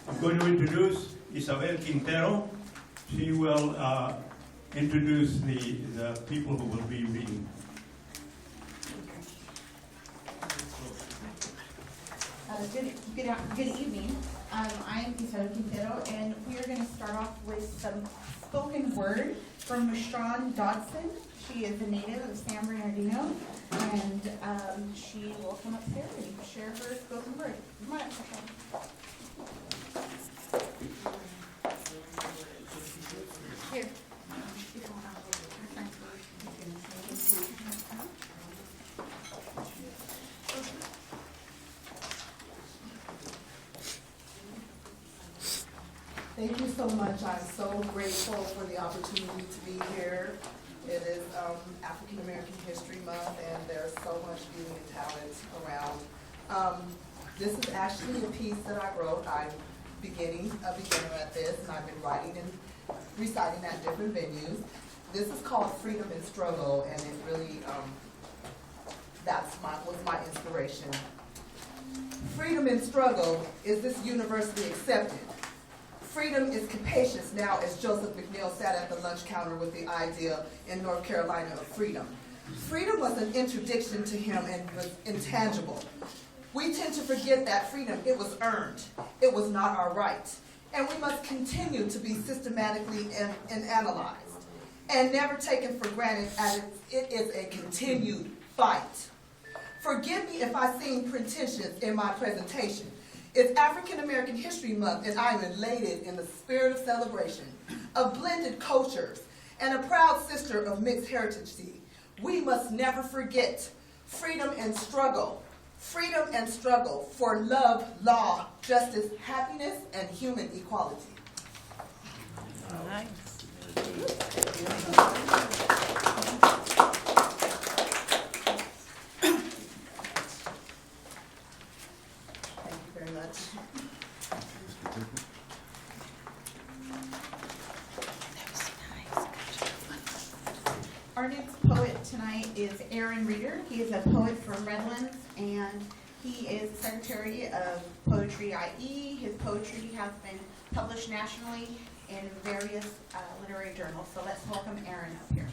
I'm going to introduce Isabel Quintero. She will introduce the people who will be reading. Good evening. I'm Isabel Quintero, and we are going to start off with some spoken word from Michonne Dodson. She is a native of San Bernardino, and she will come up here and share her spoken word. Come on up, Michonne. Here. Thank you so much. I'm so grateful for the opportunity to be here. It is African American History Month, and there's so much beauty and talent around. This is actually a piece that I wrote. I'm a beginner at this, and I've been writing and reciting at different venues. This is called Freedom and Struggle, and it really, was my inspiration. Freedom and struggle, is this universally accepted? Freedom is capacious now, as Joseph McNeal sat at the lunch counter with the idea in North Carolina of freedom. Freedom was an interdiction to him and was intangible. We tend to forget that freedom, it was earned. It was not our right. And we must continue to be systematically and analyzed and never taken for granted as it is a continued fight. Forgive me if I seem pretentious in my presentation. It's African American History Month, and I am elated in the spirit of celebration of blended cultures and a proud sister of mixed heritage. We must never forget freedom and struggle for love, law, justice, happiness, and human equality. Nice. Our next poet tonight is Aaron Reeder. He is a poet from Redlands, and he is the Secretary of Poetry IE. His poetry has been published nationally in various literary journals. So let's welcome Aaron up here.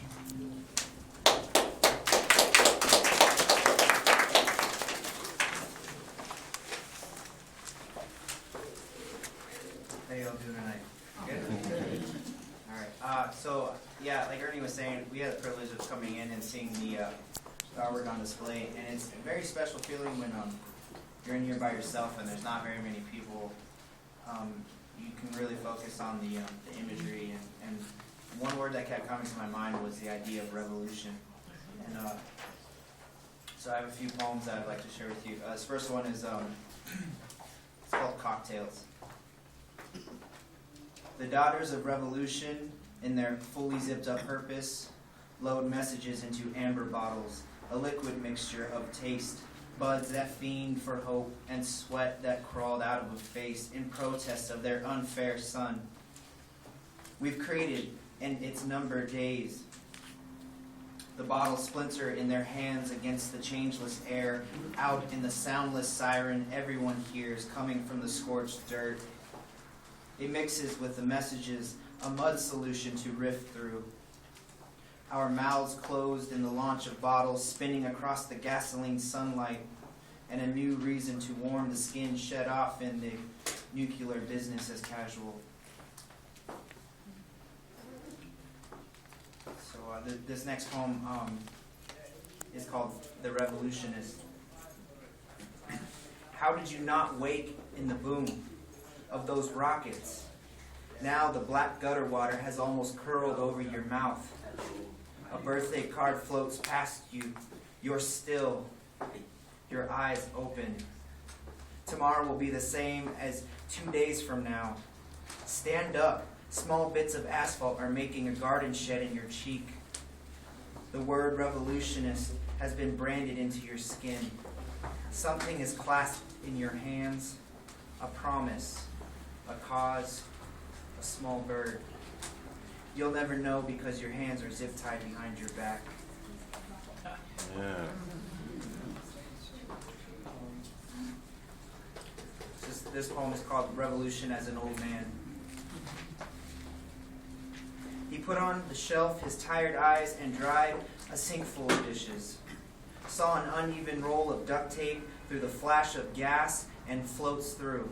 How y'all doing tonight? Good? All right. So, yeah, like Ernie was saying, we had the privilege of coming in and seeing the artwork on display, and it's a very special feeling when you're in here by yourself and there's not very many people. You can really focus on the imagery, and one word that kept coming to my mind was the idea of revolution. And so I have a few poems that I'd like to share with you. This first one is it's called Cocktails. The daughters of revolution, in their fully zipped up purpose, load messages into amber bottles, a liquid mixture of taste, buds that fiend for hope, and sweat that crawled out of a face in protest of their unfair sun. We've created, and its numbered days. The bottles splinter in their hands against the changeless air, out in the soundless siren everyone hears coming from the scorched dirt. It mixes with the messages, a mud solution to riff through. Our mouths closed in the launch of bottles spinning across the gasoline sunlight, and a new reason to warm the skin shed off in the nuclear business as casual. So this next poem is called The Revolutionist. How did you not wake in the boom of those rockets? Now the black gutter water has almost curled over your mouth. A birthday card floats past you. You're still, your eyes open. Tomorrow will be the same as 2 days from now. Stand up. Small bits of asphalt are making a garden shed in your cheek. The word revolutionist has been branded into your skin. Something is clasped in your hands. A promise, a cause, a small bird. You'll never know because your hands are zip-tied behind your back. Yeah. Just This poem is called Revolution as an Old Man. He put on the shelf his tired eyes and dried a sink full of dishes. Saw an uneven roll of duct tape through the flash of gas and floats through.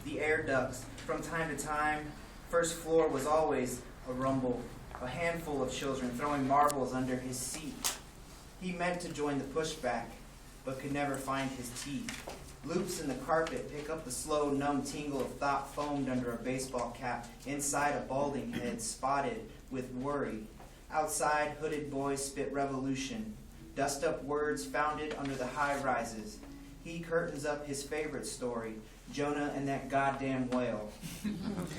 The air ducts, from time to time, first floor was always a rumble, a handful of children throwing marbles under his seat. He meant to join the pushback, but could never find his teeth. Loops in the carpet pick up the slow, numb tingle of thought foamed under a baseball cap, inside a balding head spotted with worry. Outside, hooded boys spit revolution, dust up words founded under the high rises. He curtains up his favorite story, Jonah and that goddamn whale.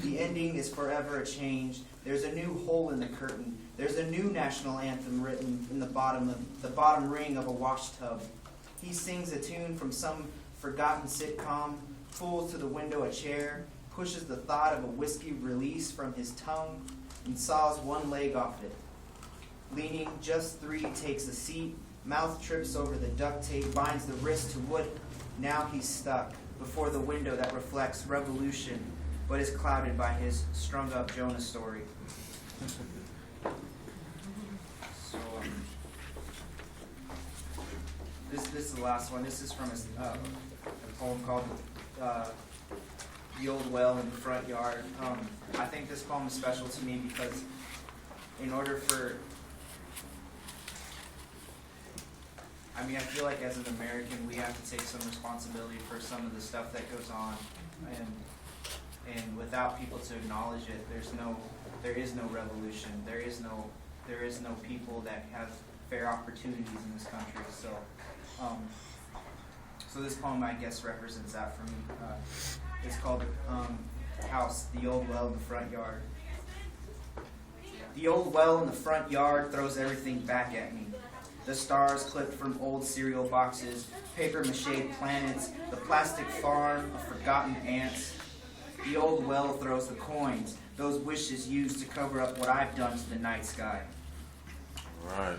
The ending is forever a change. There's a new hole in the curtain. There's a new national anthem written in the bottom ring of a wash tub. He sings a tune from some forgotten sitcom, pulls to the window a chair, pushes the thought of a whiskey release from his tongue, and saws one leg off it. Leaning just 3, takes a seat, mouth trips over the duct tape, binds the wrist to wood. Now he's stuck before the window that reflects revolution, but is clouded by his strung-up Jonah story. So, this is the last one. This is from a poem called The Old Well in the Front Yard. I think this poem is special to me because in order for, I feel like as an American, we have to take some responsibility for some of the stuff that goes on, and without people to acknowledge it, there is no revolution. There is no people that have fair opportunities in this country. So this poem, I guess, represents that for me. It's called House, the Old Well in the Front Yard. The old well in the front yard throws everything back at me. The stars clipped from old cereal boxes, paper-mache planets, the plastic farm of forgotten ants. The old well throws the coins, those wishes used to cover up what I've done to the night sky. All right.